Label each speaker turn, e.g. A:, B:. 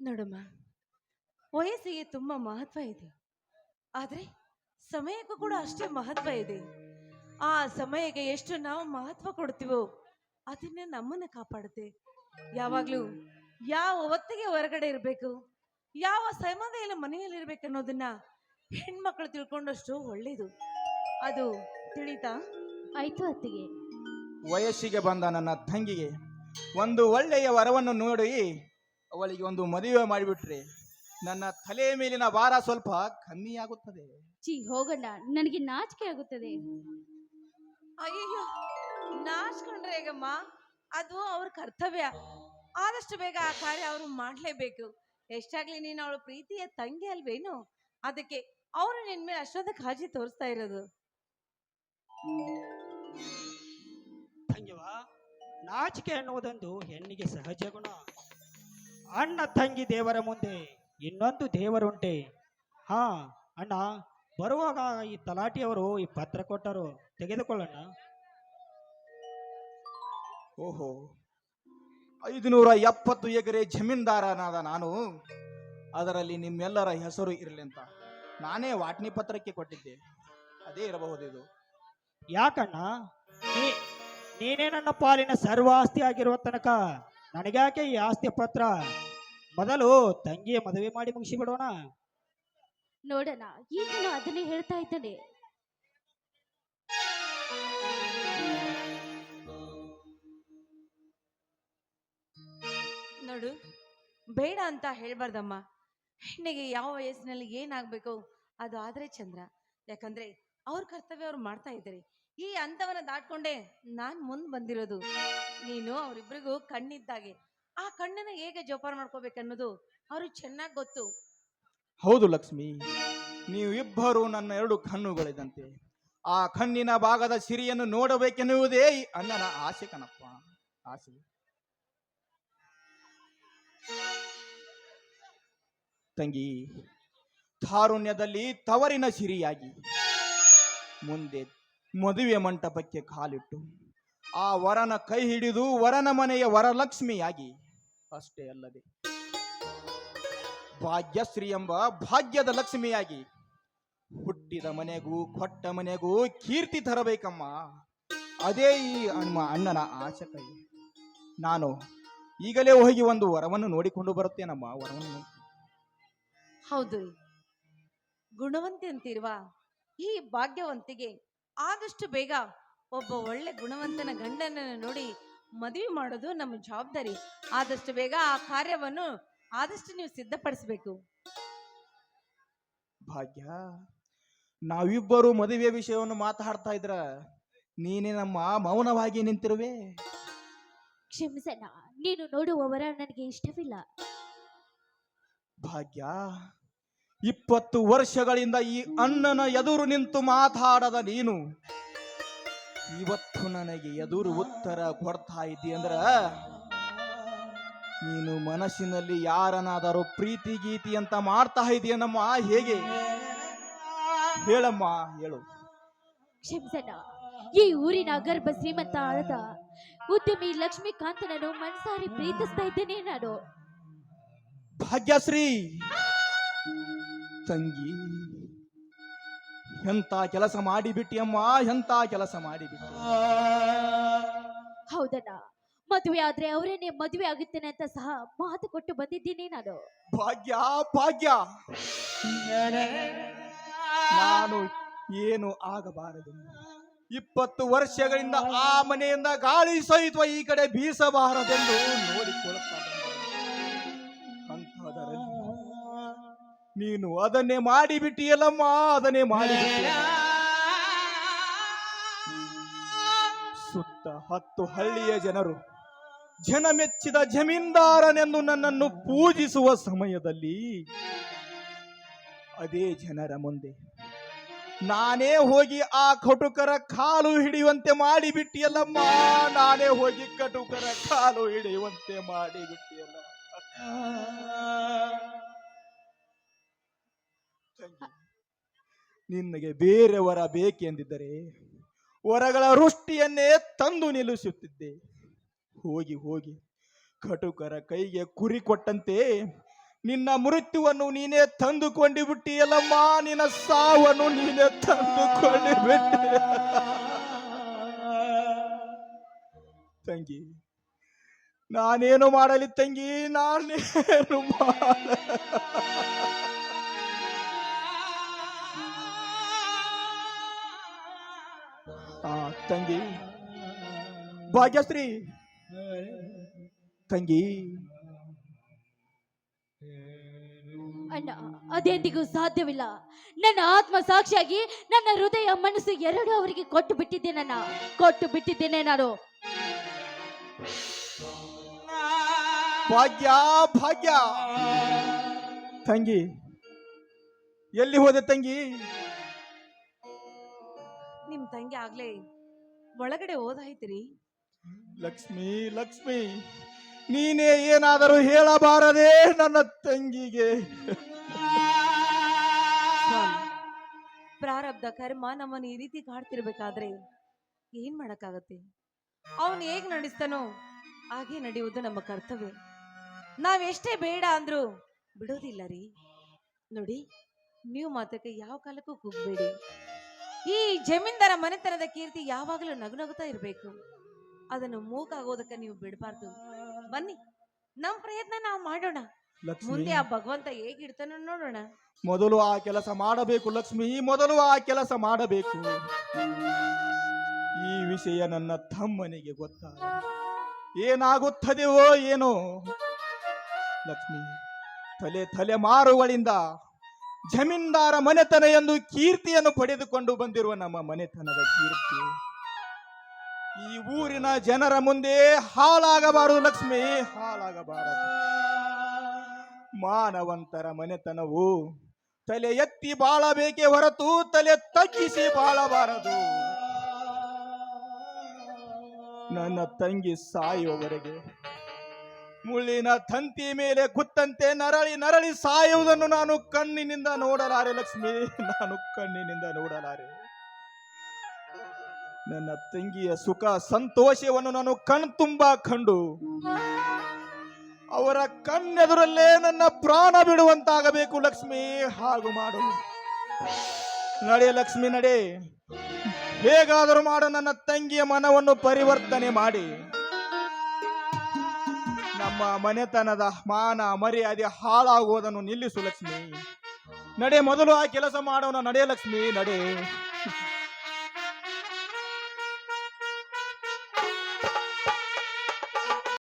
A: ನೋಡಮ್ಮ, ವಯಸ್ಸಿಗೆ ತುಂಬಾ ಮಹತ್ವ ಇದೆ. ಆದ್ರೆ ಸಮಯಕ್ಕೂ ಕೂಡ ಅಷ್ಟೇ ಮಹತ್ವ ಇದೆ. ಆ ಸಮಯಕ್ಕೆ ಎಷ್ಟು ನಾವು ಮಹತ್ವ ಕೊಡ್ತೀವೋ ಅದನ್ನೇ ನಮ್ಮನ್ನ ಕಾಪಾಡುತ್ತೆ. ಯಾವಾಗ್ಲೂ ಯಾವ ಹೊತ್ತಿಗೆ ಹೊರಗಡೆ ಇರಬೇಕು, ಯಾವ ಸಮಯದಲ್ಲಿ ಮನೆಯಲ್ಲಿ ಇರ್ಬೇಕು ಅನ್ನೋದನ್ನ ಹೆಣ್ಮಕ್ಳು ತಿಳ್ಕೊಂಡಷ್ಟು ಒಳ್ಳೇದು. ಅದು ತಿಳಿತಾ?
B: ಆಯ್ತು ಅತ್ತಿಗೆ.
C: ವಯಸ್ಸಿಗೆ ಬಂದ ನನ್ನ ತಂಗಿಗೆ ಒಂದು ಒಳ್ಳೆಯ ವರವನ್ನು ನೋಡಿ ಅವಳಿಗೆ ಒಂದು ಮದುವೆ ಮಾಡಿಬಿಟ್ರೆ ನನ್ನ ತಲೆ ಮೇಲಿನ ಭಾರ ಸ್ವಲ್ಪ ಕಮ್ಮಿಯಾಗುತ್ತದೆ.
B: ಚಿ ಹೋಗಣ್ಣ, ನನಗೆ ನಾಚಿಕೆ ಆಗುತ್ತದೆ.
A: ಅಯ್ಯೋ, ನಾಚ್ಕೊಂಡ್ರೆ ಹೇಗಮ್ಮ? ಅದು ಅವ್ರ ಕರ್ತವ್ಯ. ಆದಷ್ಟು ಬೇಗ ಆ ಕಾರ್ಯ ಅವರು ಮಾಡ್ಲೇಬೇಕು. ಎಷ್ಟಾಗ್ಲಿ ನೀನು ಅವಳ ಪ್ರೀತಿಯ ತಂಗಿ ಅಲ್ವೇನು? ಅದಕ್ಕೆ ಅವರು ನಿನ್ ಮೇಲೆ ಅಷ್ಟೊಂದು ಕಾಳಜಿ ತೋರಿಸ್ತಾ ಇರೋದು.
D: ತಂಗಿವ, ನಾಚಿಕೆ ಅನ್ನುವುದೊಂದು ಹೆಣ್ಣಿಗೆ ಸಹಜ ಗುಣ. ಅಣ್ಣ ತಂಗಿ ದೇವರ ಮುಂದೆ ಇನ್ನೊಂದು ದೇವರುಂಟೆ. ಹಾ ಅಣ್ಣ, ಬರುವಾಗ ಈ ತಲಾಟಿಯವರು ಈ ಪತ್ರ ಕೊಟ್ಟರು, ತೆಗೆದುಕೊಳ್ಳೋಣ.
C: ಓಹೋ, 570 ಎಕರೆ ಜಮೀನ್ದಾರನಾದ ನಾನು ಅದರಲ್ಲಿ ನಿಮ್ಮೆಲ್ಲರ ಹೆಸರು ಇರಲಿ ಅಂತ ನಾನೇ ವಾಟ್ನಿ ಪತ್ರಕ್ಕೆ ಕೊಟ್ಟಿದ್ದೆ. ಅದೇ ಇರಬಹುದು ಇದು.
D: ಯಾಕಣ್ಣ, ನೀನೇ ನನ್ನ ಪಾಲಿನ ಸರ್ವ ಆಸ್ತಿ ಆಗಿರುವ ತನಕ ನನಗ್ಯಾಕೆ ಈ ಆಸ್ತಿ ಪತ್ರ? ಮೊದಲು ತಂಗಿಯ ಮದುವೆ ಮಾಡಿ ಮುಗಿಸಿಬಿಡೋಣ.
B: ನೋಡೋಣ, ಈಗಲೂ ಅದನ್ನೇ ಹೇಳ್ತಾ ಇದ್ದಾನೆ.
A: ನೋಡು, ಬೇಡ ಅಂತ ಹೇಳ್ಬಾರ್ದಮ್ಮ. ಹೆಣ್ಣಿಗೆ ಯಾವ ವಯಸ್ಸಿನಲ್ಲಿ ಏನಾಗ್ಬೇಕು ಅದು ಆದ್ರೆ ಚಂದ್ರ. ಯಾಕಂದ್ರೆ ಅವ್ರ ಕರ್ತವ್ಯ ಅವ್ರು ಮಾಡ್ತಾ ಇದ್ದಾರೆ. ಈ ಹಂತವನ್ನ ದಾಟ್ಕೊಂಡೆ ನಾನ್ ಮುಂದ್ ಬಂದಿರೋದು. ನೀನು ಅವರಿಬ್ಬರಿಗೂ ಕಣ್ಣಿದ್ದಾಗೆ. ಆ ಕಣ್ಣನ್ನ ಹೇಗೆ ಜೋಪಾನ ಮಾಡ್ಕೋಬೇಕನ್ನೋದು ಅವ್ರಿಗೆ ಚೆನ್ನಾಗಿ ಗೊತ್ತು.
C: ಹೌದು ಲಕ್ಷ್ಮಿ, ನೀವಿಬ್ಬರು ನನ್ನ 2 ಕಣ್ಣುಗಳಿದಂತೆ. ಆ ಕಣ್ಣಿನ ಭಾಗದ ಸಿರಿಯನ್ನು ನೋಡಬೇಕೆನ್ನುವುದೇ ಈ ಅಣ್ಣನ ಆಸೆ ಕಣಪ್ಪ, ಆಸೆ. ತಂಗಿ, ತಾರುಣ್ಯದಲ್ಲಿ ತವರಿನ ಸಿರಿಯಾಗಿ ಮುಂದೆ ಮದುವೆ ಮಂಟಪಕ್ಕೆ ಕಾಲಿಟ್ಟು ಆ ವರನ ಕೈ ಹಿಡಿದು ವರನ ಮನೆಯ ವರಲಕ್ಷ್ಮಿಯಾಗಿ ಅಷ್ಟೇ ಅಲ್ಲದೆ ಭಾಗ್ಯಶ್ರೀ ಎಂಬ ಭಾಗ್ಯದ ಲಕ್ಷ್ಮಿಯಾಗಿ ಹುಟ್ಟಿದ ಮನೆಗೂ ಕೊಟ್ಟ ಮನೆಗೂ ಕೀರ್ತಿ ತರಬೇಕಮ್ಮ. ಅದೇ ಈ ಅಣ್ಣನ ಆಸೆ. ಕೈ ನಾನು ಈಗಲೇ ಹೋಗಿ ಒಂದು ವರವನ್ನು ನೋಡಿಕೊಂಡು ಬರುತ್ತೇನಮ್ಮ. ವರವನ್ನು
A: ಹೌದು, ಗುಣವಂತಿ ಅಂತಿರುವ ಈ ಭಾಗ್ಯವಂತಿಗೆ ಆದಷ್ಟು ಬೇಗ ಒಬ್ಬ ಒಳ್ಳೆ ಗುಣವಂತನ ಗಂಡನನ್ನು ನೋಡಿ ಮದುವೆ ಮಾಡೋದು ನಮ್ಮ ಜವಾಬ್ದಾರಿ. ಆದಷ್ಟು ಬೇಗ ಆ ಕಾರ್ಯವನ್ನು ಆದಷ್ಟು ನೀವು ಸಿದ್ಧಪಡಿಸಬೇಕು.
C: ಭಾಗ್ಯ, ನಾವಿಬ್ಬರು ಮದುವೆ ವಿಷಯವನ್ನು ಮಾತಾಡ್ತಾ ಇದ್ರ ನೀನೇ ನಮ್ಮ ಮೌನವಾಗಿ ನಿಂತಿರುವೆ.
B: ಕ್ಷಮಿಸಣ್ಣ, ನೀನು ನೋಡುವವರ ನನಗೆ ಇಷ್ಟವಿಲ್ಲ.
C: ಭಾಗ್ಯ, 20 ವರ್ಷಗಳಿಂದ ಈ ಅಣ್ಣನ ಎದುರು ನಿಂತು ಮಾತಾಡದ ನೀನು ಇವತ್ತು ನನಗೆ ಎದುರು ಉತ್ತರ ಕೊಡ್ತಾ ಇದ್ದಿ ಅಂದ್ರ ನೀನು ಮನಸ್ಸಿನಲ್ಲಿ ಯಾರನ್ನಾದರೂ ಪ್ರೀತಿ ಗೀತಿ ಅಂತ ಮಾಡ್ತಾ ಇದೀಯನಮ್ಮ? ಹೇಗೆ ಹೇಳಮ್ಮ, ಹೇಳು.
B: ಕ್ಷಮಿಸಣ್ಣ, ಈ ಊರಿನ ಅಗರ್ಭ ಶ್ರೀಮಂತ ಆಳದ ಉದ್ಯಮಿ ಲಕ್ಷ್ಮೀಕಾಂತನನ್ನು ಮನಸಾರಿ ಪ್ರೀತಿಸ್ತಾ ಇದ್ದೇನೆ ನಾನು.
C: ಭಾಗ್ಯಶ್ರೀ ತಂಗಿ, ಎಂತ ಕೆಲಸ ಮಾಡಿಬಿಟ್ಟಿಯಮ್ಮ, ಎಂತ ಕೆಲಸ ಮಾಡಿಬಿಟ್ಟಿ.
B: ಹೌದಣ್ಣ, ಮದುವೆ ಆದ್ರೆ ಅವರೇನೆ ಮದುವೆ ಆಗುತ್ತೇನೆ ಅಂತ ಸಹ ಮಾತು ಕೊಟ್ಟು ಬಂದಿದ್ದೀನಿ ನಾನು.
C: ಭಾಗ್ಯ, ಭಾಗ್ಯ, ನಾನು ಏನು ಆಗಬಾರದು. 20 ವರ್ಷಗಳಿಂದ ಆ ಮನೆಯಿಂದ ಗಾಳಿ ಸಹಿತ ಈ ಕಡೆ ಬೀಸಬಾರದೆಂದು ನೋಡಿಕೊಳ್ಳುತ್ತಾರೆ. ಅಂಥದರಲ್ಲಿ ನೀನು ಅದನ್ನೇ ಮಾಡಿಬಿಟ್ಟಿಯಲ್ಲಮ್ಮ, ಅದನ್ನೇ ಮಾಡಿಬಿಟ್ಟಿಯ. ಸುತ್ತ 10 ಹಳ್ಳಿಯ ಜನರು ಜನಮೆಚ್ಚಿದ ಜಮೀನ್ದಾರನೆಂದು ನನ್ನನ್ನು ಪೂಜಿಸುವ ಸಮಯದಲ್ಲಿ ಅದೇ ಜನರ ಮುಂದೆ ನಾನೇ ಹೋಗಿ ಆ ಕಟುಕರ ಕಾಲು ಹಿಡಿಯುವಂತೆ ಮಾಡಿಬಿಟ್ಟಿಯಲ್ಲಮ್ಮ. ನಾನೇ ಹೋಗಿ ಕಟುಕರ ಕಾಲು ಹಿಡಿಯುವಂತೆ ಮಾಡಿಬಿಟ್ಟಿಯಲ್ಲ. ನಿನಗೆ ಬೇರೆ ವರ ಬೇಕೆಂದಿದ್ದರೆ ವರಗಳ ವೃಷ್ಟಿಯನ್ನೇ ತಂದು ನಿಲ್ಲಿಸುತ್ತಿದ್ದೆ. ಹೋಗಿ ಹೋಗಿ ಕಟುಕರ ಕೈಗೆ ಕುರಿ ಕೊಟ್ಟಂತೆ ನಿನ್ನ ಮೃತ್ಯುವನ್ನು ನೀನೇ ತಂದುಕೊಂಡು ಬಿಟ್ಟಿಯಲ್ಲಮ್ಮ, ನಿನ್ನ ಸಾವನ್ನು ನೀನೇ ತಂದುಕೊಂಡು ಬಿಟ್ಟಿ ತಂಗಿ. ನಾನೇನು ಮಾಡಲಿ ತಂಗಿ, ನಾನೇನು ಮಾಡ ತಂಗಿ ಭಾಗ್ಯಶ್ರೀ, ತಂಗಿ
B: ಅಣ್ಣ, ಅದೆಂದಿಗೂ ಸಾಧ್ಯವಿಲ್ಲ. ನನ್ನ ಆತ್ಮ ಸಾಕ್ಷಿಯಾಗಿ ನನ್ನ ಹೃದಯ ಮನಸ್ಸು ಎರಡು ಅವರಿಗೆ ಕೊಟ್ಟು ಬಿಟ್ಟಿದ್ದೇನೆ ನಾನು.
C: ಭಾಗ್ಯ ಭಾಗ್ಯ, ತಂಗಿ ಎಲ್ಲಿ ಹೋದೆ ತಂಗಿ?
A: ನಿಮ್ ತಂಗಿ ಆಗ್ಲೇ ಒಳಗಡೆ ಓದಾಯ್ತಿರಿ.
C: ಲಕ್ಷ್ಮಿ ಲಕ್ಷ್ಮಿ, ನೀನೇ ಏನಾದರೂ ಹೇಳಬಾರದೆ ನನ್ನ ತಂಗಿಗೆ?
A: ಸ್ವಾಮಿ, ಪ್ರಾರಬ್ಧ ಕರ್ಮ ನಮ್ಮನ್ನು ಈ ರೀತಿ ಕಾಡ್ತಿರ್ಬೇಕಾದ್ರೆ ಏನ್ ಮಾಡಕ್ಕಾಗತ್ತೆ? ಅವನು ಹೇಗ್ ನಡೆಸ್ತಾನೋ ಹಾಗೆ ನಡೆಯುವುದು ನಮ್ಮ ಕರ್ತವ್ಯ. ನಾವೆಷ್ಟೇ ಬೇಡ ಅಂದ್ರು ಬಿಡೋದಿಲ್ಲ ರೀ. ನೋಡಿ, ನೀವು ಮಾತಕ್ಕೆ ಯಾವ ಕಾಲಕ್ಕೂ ಕುಗ್ಬೇಡಿ. ಈ ಜಮೀನ್ದಾರ ಮನೆತನದ ಕೀರ್ತಿ ಯಾವಾಗಲೂ ನಗುನಗುತ್ತಾ ಇರಬೇಕು. ಅದನ್ನು ಮೂಕಾಗೋದಕ್ಕೆ ನೀವು ಬಿಡಬಾರ್ದು. ಬನ್ನಿ, ನಮ್ಮ ಪ್ರಯತ್ನ ನಾವು ಮಾಡೋಣ.
C: ಲಕ್ಷ್ಮಿ,
A: ಮುಂದೆ ಆ ಭಗವಂತ ಹೇಗಿಡ್ತಾನೋ ನೋಡೋಣ.
C: ಮೊದಲು ಆ ಕೆಲಸ ಮಾಡಬೇಕು ಲಕ್ಷ್ಮಿ, ಮೊದಲು ಆ ಕೆಲಸ ಮಾಡಬೇಕು. ಈ ವಿಷಯ ನನ್ನ ತಮ್ಮನಿಗೆ ಗೊತ್ತಾಗ ಏನಾಗುತ್ತದೆಯೋ ಏನೋ. ಲಕ್ಷ್ಮಿ, ತಲೆಮಾರುಗಳಿಂದ ಜಮೀನ್ದಾರ ಮನೆತನ ಎಂದು ಕೀರ್ತಿಯನ್ನು ಪಡೆದುಕೊಂಡು ಬಂದಿರುವ ನಮ್ಮ ಮನೆತನದ ಕೀರ್ತಿ ಈ ಊರಿನ ಜನರ ಮುಂದೆ ಹಾಳಾಗಬಾರದು ಲಕ್ಷ್ಮಿ, ಹಾಳಾಗಬಾರದು. ಮಾನವಂತರ ಮನೆತನವು ತಲೆ ಎತ್ತಿ ಬಾಳಬೇಕೇ ಹೊರತು ತಲೆ ತಗ್ಗಿಸಿ ಬಾಳಬಾರದು. ನನ್ನ ತಂಗಿ ಸಾಯುವವರೆಗೆ ಮುಳ್ಳಿನ ತಂತಿ ಮೇಲೆ ಕುತ್ತಂತೆ ನರಳಿ ಸಾಯುವುದನ್ನು ನಾನು ಕಣ್ಣಿನಿಂದ ನೋಡಲಾರೆ ಲಕ್ಷ್ಮಿ, ನಾನು ಕಣ್ಣಿನಿಂದ ನೋಡಲಾರೆ. ನನ್ನ ತಂಗಿಯ ಸುಖ ಸಂತೋಷವನ್ನು ನಾನು ಕಣ್ತುಂಬ ಕಂಡು ಅವರ ಕಣ್ಣೆದುರಲ್ಲೇ ನನ್ನ ಪ್ರಾಣ ಬಿಡುವಂತಾಗಬೇಕು ಲಕ್ಷ್ಮಿ. ಹಾಗೂ ಮಾಡು. ನಡೆ ಲಕ್ಷ್ಮಿ, ನಡೆ. ಹೇಗಾದರೂ ಮಾಡು, ನನ್ನ ತಂಗಿಯ ಮನವನ್ನು ಪರಿವರ್ತನೆ ಮಾಡಿ ನಮ್ಮ ಮನೆತನದ ಮಾನ ಮರ್ಯಾದೆ ಹಾಳಾಗುವುದನ್ನು ನಿಲ್ಲಿಸು ಲಕ್ಷ್ಮಿ. ನಡೆ, ಮೊದಲು ಆ ಕೆಲಸ ಮಾಡೋಣ. ನಡೆ ಲಕ್ಷ್ಮಿ, ನಡೆ.